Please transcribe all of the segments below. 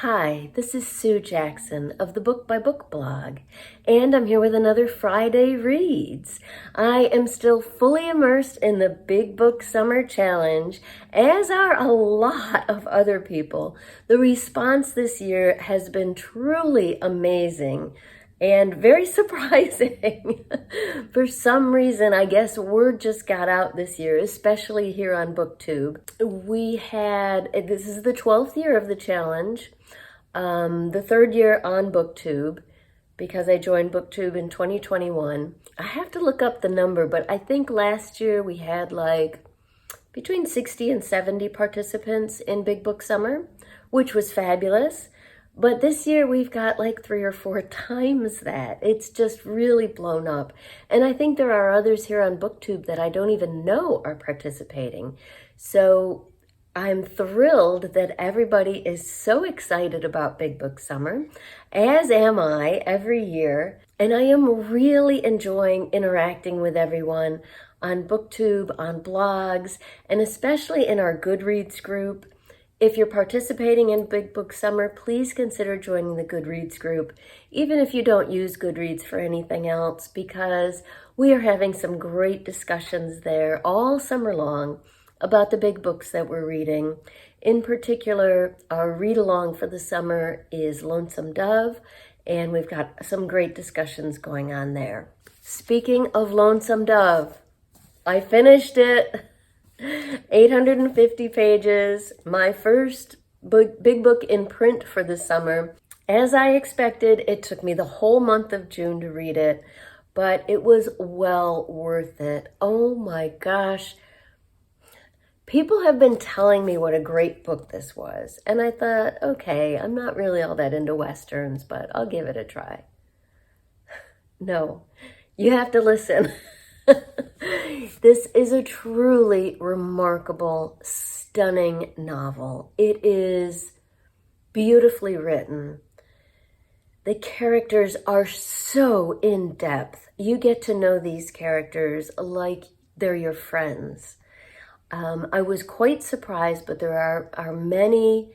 Hi, this is Sue Jackson of the Book by Book blog, and I'm here with another Friday Reads. I am still fully immersed in the Big Book Summer Challenge, as are a lot of other people. The response this year has been truly amazing and very surprising. For some reason, I guess word just got out this year, especially here on BookTube. This is the 12th year of the challenge, the third year on BookTube, because I joined BookTube in 2021. I have to look up the number, but I think last year we had like between 60 and 70 participants in Big Book Summer, which was fabulous. But this year we've got like 3 or 4 times that. It's just really blown up. And I think there are others here on BookTube that I don't even know are participating. So I'm thrilled that everybody is so excited about Big Book Summer, as am I every year. And I am really enjoying interacting with everyone on BookTube, on blogs, and especially in our Goodreads group. If you're participating in Big Book Summer, please consider joining the Goodreads group, even if you don't use Goodreads for anything else, because we are having some great discussions there all summer long about the big books that we're reading. In particular, our read-along for the summer is Lonesome Dove, and we've got some great discussions going on there. Speaking of Lonesome Dove, I finished it. 850 pages, my first big book in print for the summer. As I expected, it took me the whole month of June to read it, but it was well worth it. Oh my gosh. People have been telling me what a great book this was, and I thought, okay, I'm not really all that into Westerns, but I'll give it a try. No, you have to listen. This is a truly remarkable, stunning novel. It is beautifully written. The characters are so in-depth. You get to know these characters like they're your friends. I was quite surprised, but there are many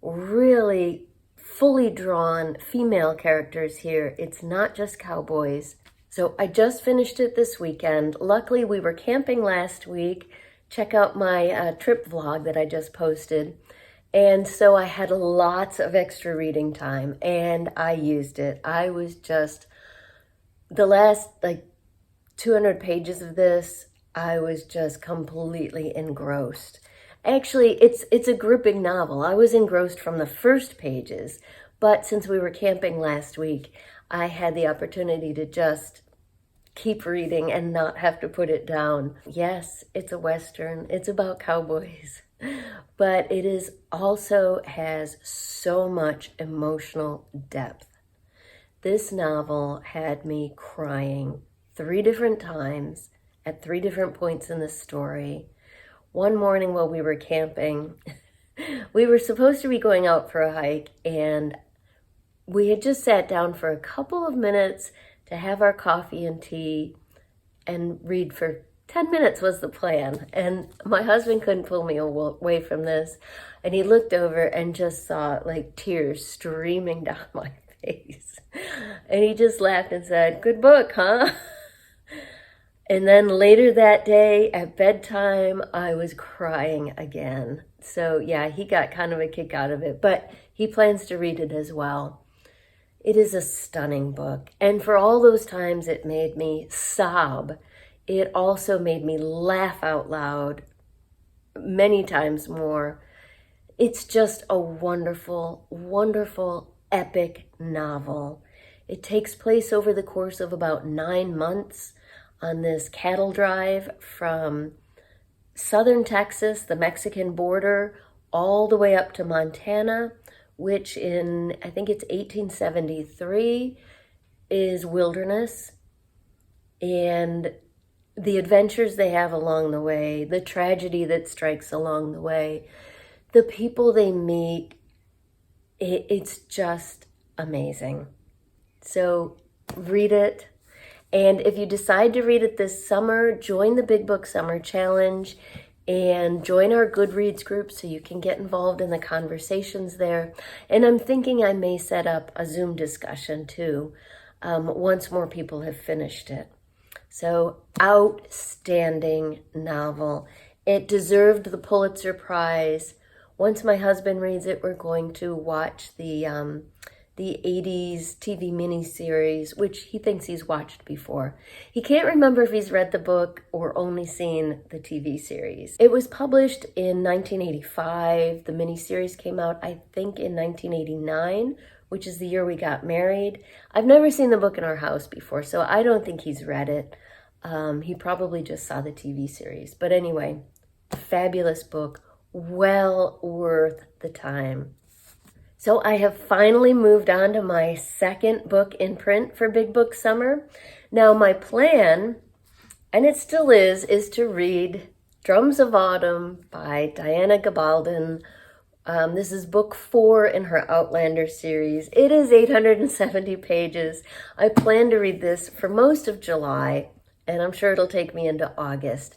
really fully drawn female characters here. It's not just cowboys. So I just finished it this weekend. Luckily, we were camping last week. Check out my trip vlog that I just posted. And so I had lots of extra reading time, and I used it. I was just, the last 200 pages of this, I was just completely engrossed. Actually, it's a gripping novel. I was engrossed from the first pages, but since we were camping last week, I had the opportunity to just keep reading and not have to put it down. Yes, it's a Western. It's about cowboys. But it is also has so much emotional depth. This novel had me crying 3 different times at 3 different points in the story. One morning while we were camping, we were supposed to be going out for a hike, and we had just sat down for a couple of minutes to have our coffee and tea and read for 10 minutes was the plan. And my husband couldn't pull me away from this. And he looked over and just saw like tears streaming down my face. And he just laughed and said, "Good book, huh?" And then later that day at bedtime, I was crying again. So yeah, he got kind of a kick out of it, but he plans to read it as well. It is a stunning book. And for all those times it made me sob, it also made me laugh out loud many times more. It's just a wonderful, wonderful, epic novel. It takes place over the course of about 9 months on this cattle drive from southern Texas, the Mexican border, all the way up to Montana, which in, I think it's 1873, is wilderness. And the adventures they have along the way, the tragedy that strikes along the way, the people they meet, it's just amazing. So read it. And if you decide to read it this summer, join the Big Book Summer Challenge. and join our Goodreads group so you can get involved in the conversations there. And I'm thinking I may set up a Zoom discussion too, once more people have finished it. So, outstanding novel. It deserved the Pulitzer Prize. Once my husband reads it, we're going to watch the 80s TV miniseries, which he thinks he's watched before. He can't remember if he's read the book or only seen the TV series. It was published in 1985. The miniseries came out, I think, in 1989, which is the year we got married. I've never seen the book in our house before, so I don't think he's read it. He probably just saw the TV series. But anyway, a fabulous book, well worth the time. So I have finally moved on to my second book in print for Big Book Summer. Now my plan, and it still is to read Drums of Autumn by Diana Gabaldon. This is book 4 in her Outlander series. It is 870 pages. I plan to read this for most of July, and I'm sure it'll take me into August.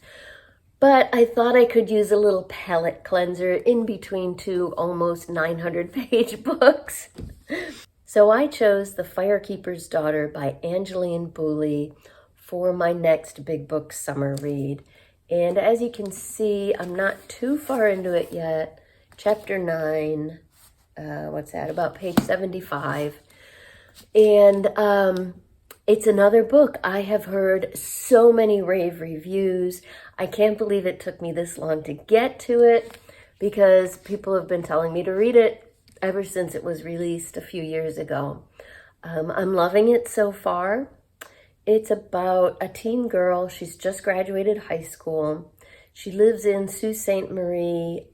But I thought I could use a little palate cleanser in between 2 almost 900-page books. So I chose The Firekeeper's Daughter by Angeline Boulley for my next Big Book Summer read. And as you can see, I'm not too far into it yet. Chapter 9, what's that, about page 75. And it's another book. I have heard so many rave reviews. I can't believe it took me this long to get to it because people have been telling me to read it ever since it was released a few years ago. I'm loving it so far. It's about a teen girl. She's just graduated high school. She lives in Sault Ste. Marie,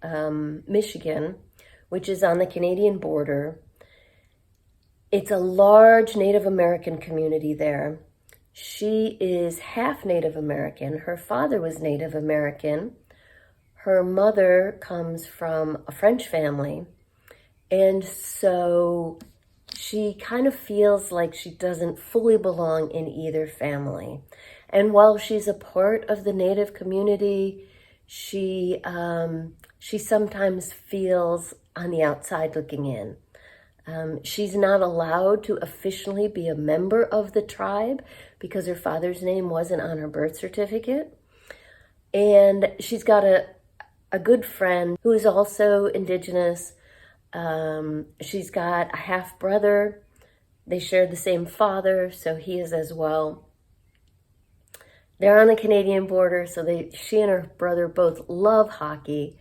Michigan, which is on the Canadian border. It's a large Native American community there. She is half Native American. Her father was Native American. Her mother comes from a French family. And so she kind of feels like she doesn't fully belong in either family. And while she's a part of the Native community, she sometimes feels on the outside looking in. She's not allowed to officially be a member of the tribe because her father's name wasn't on her birth certificate. And she's got a good friend who is also Indigenous. She's got a half brother. They share the same father, so he is as well. They're on the Canadian border, so she and her brother both love hockey,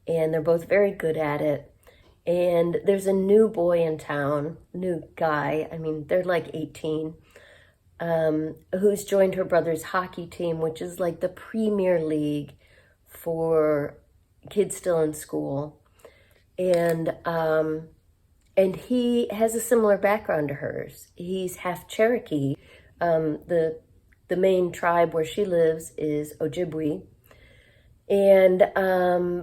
and they're both very good at it. And there's a new boy in town, new guy, I mean, they're like 18, who's joined her brother's hockey team, which is like the premier league for kids still in school. And he has a similar background to hers. He's half Cherokee. The main tribe where she lives is Ojibwe. And,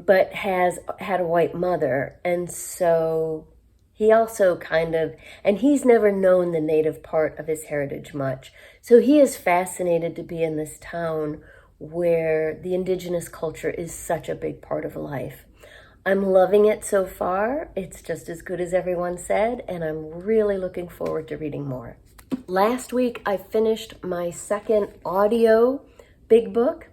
but has had a white mother. And so he also and he's never known the Native part of his heritage much. So he is fascinated to be in this town where the Indigenous culture is such a big part of life. I'm loving it so far. It's just as good as everyone said, and I'm really looking forward to reading more. Last week, I finished my second audio big book.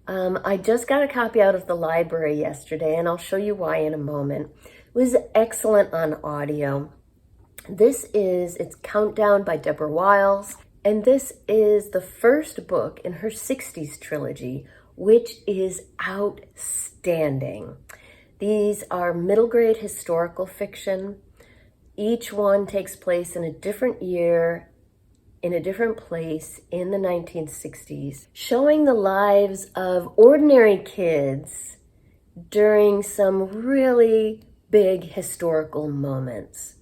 I just got a copy out of the library yesterday, and I'll show you why in a moment. It was excellent on audio. It's Countdown by Deborah Wiles, and this is the first book in her 60s trilogy, which is outstanding. These are middle grade historical fiction. Each one takes place in a different year, in a different place in the 1960s, showing the lives of ordinary kids during some really big historical moments.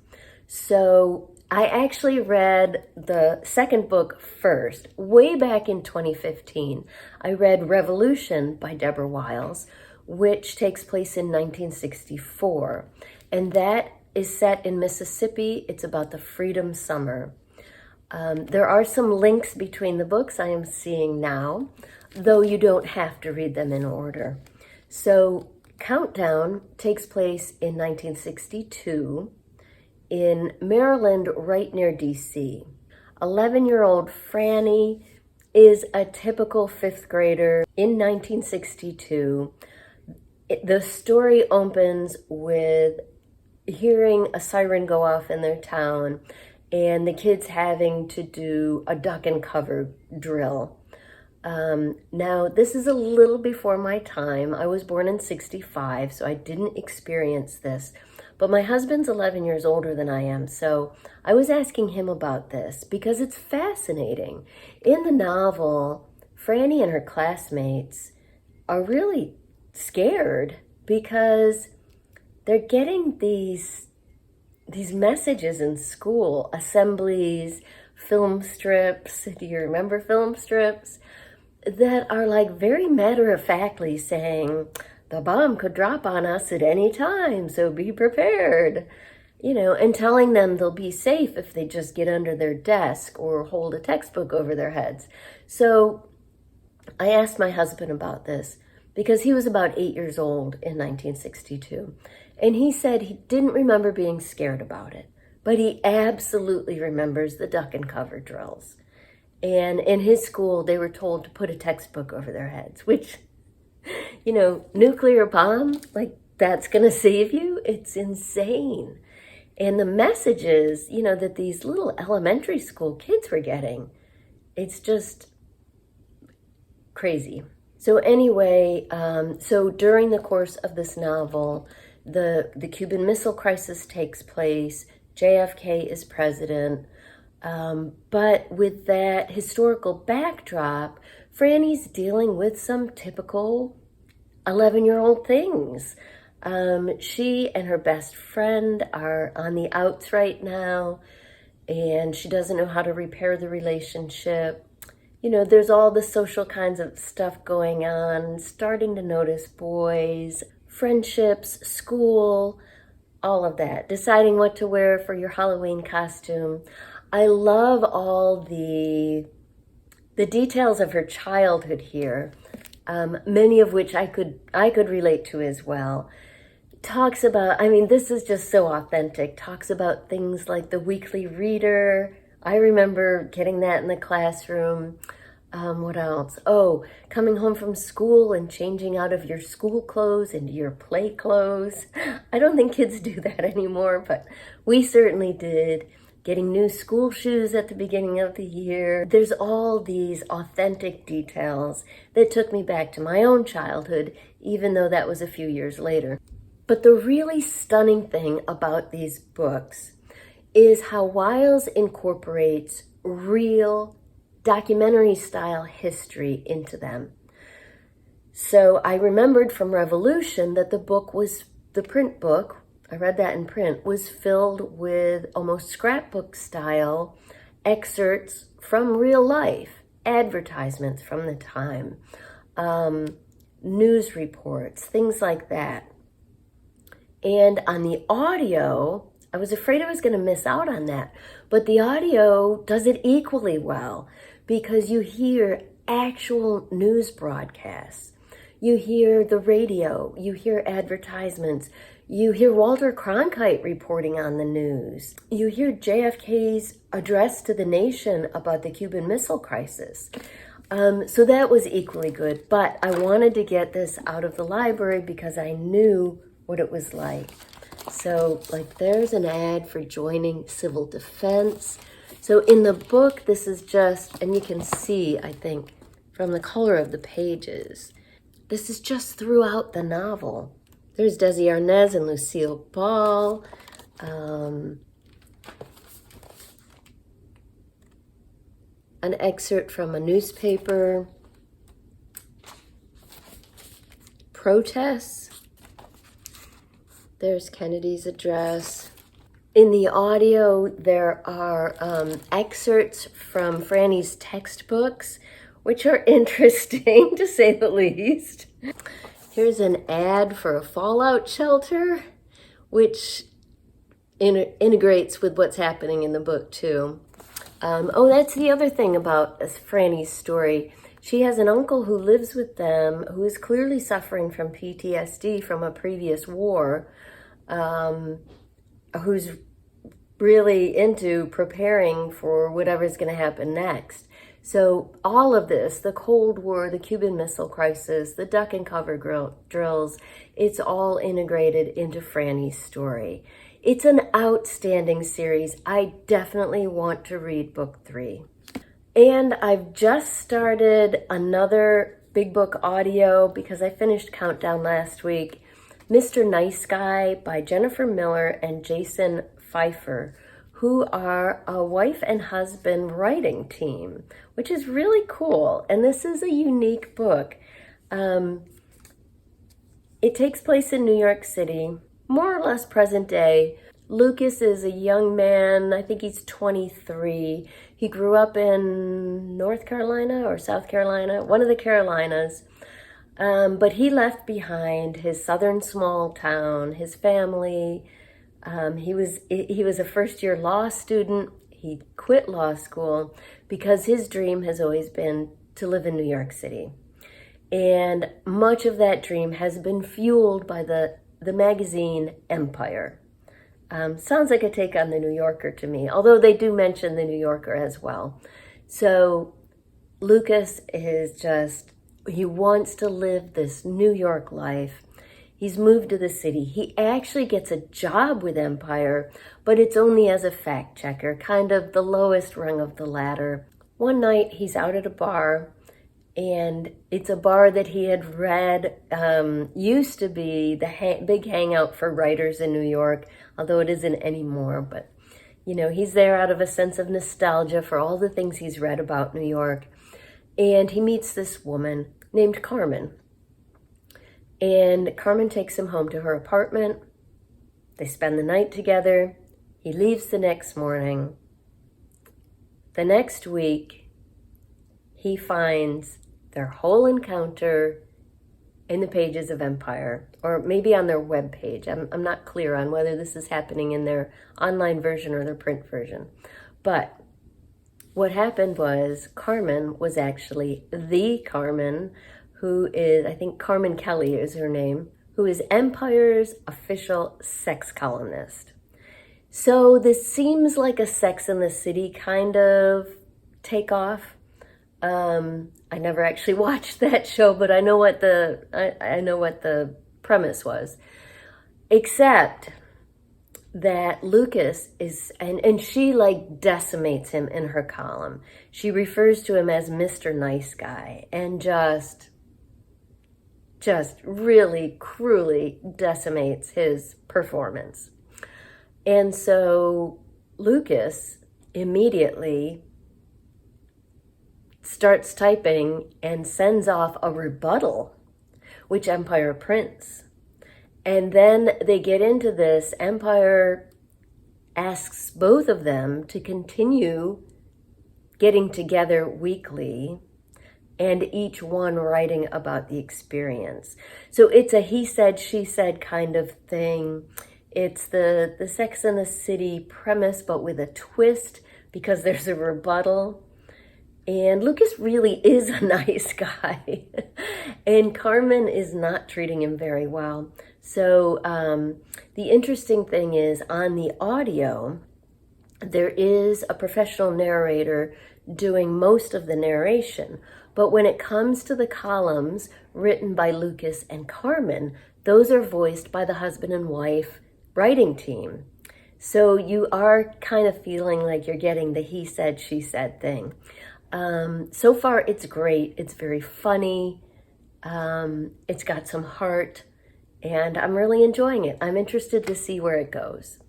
So I actually read the second book first, way back in 2015. I read Revolution by Deborah Wiles, which takes place in 1964. And that is set in Mississippi. It's about the Freedom Summer. There are some links between the books I am seeing now, though you don't have to read them in order. So Countdown takes place in 1962 in Maryland, right near DC. 11-year-old Franny is a typical fifth grader in 1962. The story opens with hearing a siren go off in their town and the kids having to do a duck and cover drill. Now, this is a little before my time. I was born in 65, so I didn't experience this. But my husband's 11 years older than I am, so I was asking him about this because it's fascinating. In the novel, Franny and her classmates are really scared because they're getting these messages in school, assemblies, film strips. Do you remember film strips? That are like very matter-of-factly saying, the bomb could drop on us at any time, so be prepared. And telling them they'll be safe if they just get under their desk or hold a textbook over their heads. So I asked my husband about this because he was about 8 years old in 1962. And he said he didn't remember being scared about it, but he absolutely remembers the duck and cover drills. And in his school, they were told to put a textbook over their heads, which, nuclear bomb, like that's going to save you. It's insane. And the messages, that these little elementary school kids were getting, it's just crazy. So anyway, so during the course of this novel, the Cuban Missile Crisis takes place. JFK is president. But with that historical backdrop, Franny's dealing with some typical 11-year-old things. She and her best friend are on the outs right now, and she doesn't know how to repair the relationship. There's all the social kinds of stuff going on, starting to notice boys, friendships, school, all of that, deciding what to wear for your Halloween costume. I love all the details of her childhood here, many of which I could relate to as well. Talks about, this is just so authentic, talks about things like the weekly reader. I remember getting that in the classroom. What else? Oh, coming home from school and changing out of your school clothes into your play clothes. I don't think kids do that anymore, but we certainly did. Getting new school shoes at the beginning of the year. There's all these authentic details that took me back to my own childhood, even though that was a few years later. But the really stunning thing about these books is how Wiles incorporates real documentary-style history into them. So I remembered from Revolution that the print book, I read that in print, was filled with almost scrapbook style excerpts from real life, advertisements from the time, news reports, things like that. And on the audio, I was afraid I was going to miss out on that, but the audio does it equally well because you hear actual news broadcasts. You hear the radio, you hear advertisements, you hear Walter Cronkite reporting on the news. You hear JFK's address to the nation about the Cuban Missile Crisis. So that was equally good, but I wanted to get this out of the library because I knew what it was like. So there's an ad for joining civil defense. So in the book, this is just, and you can see, I think, from the color of the pages, this is just throughout the novel. There's Desi Arnaz and Lucille Ball. An excerpt from a newspaper. Protests. There's Kennedy's address. In the audio, there are excerpts from Franny's textbooks, which are interesting, to say the least. Here's an ad for a fallout shelter, which integrates with what's happening in the book, too. Oh, that's the other thing about Franny's story. She has an uncle who lives with them who is clearly suffering from PTSD from a previous war, who's really into preparing for whatever's going to happen next. So all of this, the Cold War, the Cuban Missile Crisis, the duck and cover drills, it's all integrated into Franny's story. It's an outstanding series. I definitely want to read book 3. And I've just started another Big Book audio because I finished Countdown last week. Mr. Nice Guy by Jennifer Miller and Jason Pfeiffer, who are a wife and husband writing team, which is really cool. And this is a unique book. It takes place in New York City, more or less present day. Lucas is a young man, I think he's 23. He grew up in North Carolina or South Carolina, one of the Carolinas. But he left behind his southern small town, his family. He was a first-year law student. He quit law school because his dream has always been to live in New York City. And much of that dream has been fueled by the magazine Empire. Sounds like a take on the New Yorker to me, although they do mention the New Yorker as well. So Lucas is he wants to live this New York life. He's moved to the city. He actually gets a job with Empire, but it's only as a fact checker, kind of the lowest rung of the ladder. One night he's out at a bar, and it's a bar that he had read used to be the big hangout for writers in New York, although it isn't anymore. But, he's there out of a sense of nostalgia for all the things he's read about New York. And he meets this woman named Carmen. And Carmen takes him home to her apartment. They spend the night together. He leaves the next morning. The next week, he finds their whole encounter in the pages of Empire, or maybe on their webpage. I'm not clear on whether this is happening in their online version or their print version. But what happened was Carmen was actually the Carmen, who is, I think Carmen Kelly is her name, who is Empire's official sex columnist. So this seems like a Sex and the City kind of takeoff. I never actually watched that show, but I know what the premise was. Except that Lucas is, and she decimates him in her column. She refers to him as Mr. Nice Guy and just really cruelly decimates his performance. And so Lucas immediately starts typing and sends off a rebuttal, which Empire prints. And then they get into this. Empire asks both of them to continue getting together weekly, and each one writing about the experience. So it's a he said, she said kind of thing. It's the Sex and the City premise, but with a twist because there's a rebuttal. And Lucas really is a nice guy. And Carmen is not treating him very well. So the interesting thing is on the audio, there is a professional narrator doing most of the narration. But when it comes to the columns written by Lucas and Carmen, those are voiced by the husband and wife writing team. So you are kind of feeling like you're getting the he said, she said thing. So far, it's great. It's very funny. It's got some heart, and I'm really enjoying it. I'm interested to see where it goes.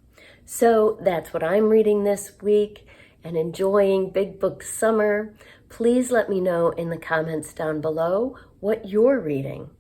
So that's what I'm reading this week and enjoying Big Book Summer. Please let me know in the comments down below what you're reading.